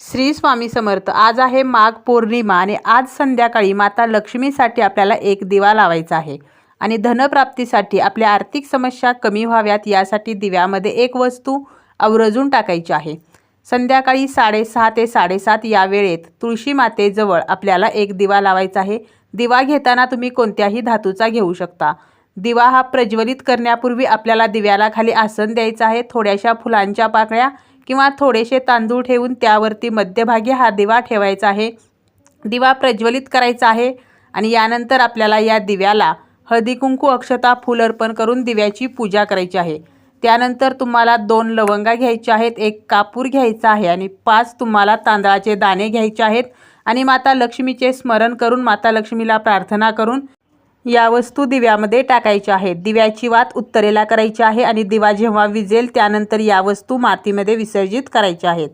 श्री स्वामी समर्थ। आज आहे माघ पौर्णिमा आणि आज संध्याकाळी माता लक्ष्मीसाठी आपल्याला एक दिवा लावायचा आहे आणि धनप्राप्तीसाठी आपल्या आर्थिक समस्या कमी व्हाव्यात यासाठी दिव्यामध्ये एक वस्तू आवर्जून टाकायची आहे। संध्याकाळी 6:30 ते 7:30 या वेळेत तुळशी मातेजवळ आपल्याला एक दिवा लावायचा आहे। दिवा घेताना तुम्ही कोणत्याही धातूचा घेऊ शकता। दिवा हा प्रज्वलित करण्यापूर्वी आपल्याला दिव्याला खाली आसन द्यायचं आहे। थोड्याशा फुलांच्या पाकळ्या किंवा थोडेसे तांदूळ ठेवून त्यावरती मध्यभागी हा दिवा ठेवायचा आहे। दिवा प्रज्वलित करायचा आहे आणि यानंतर आपल्याला या दिव्याला हळदी कुंकू अक्षता फूल अर्पण करून दिव्याची पूजा करायची आहे। त्यानंतर तुम्हाला 2 लवंगा घ्यायच्या आहेत, 1 कापूर घ्यायचा आहे आणि 5 तुम्हाला तांदळाचे दाणे घ्यायचे आहेत आणि माता लक्ष्मीचे स्मरण करून माता लक्ष्मीला प्रार्थना करून या वस्तू दिव्यामध्ये टाकायच्या आहेत। दिव्याची वात उत्तरेला करायची आहे आणि दिवा जेव्हा विझेल त्यानंतर या वस्तू मातीमध्ये विसर्जित करायच्या आहेत।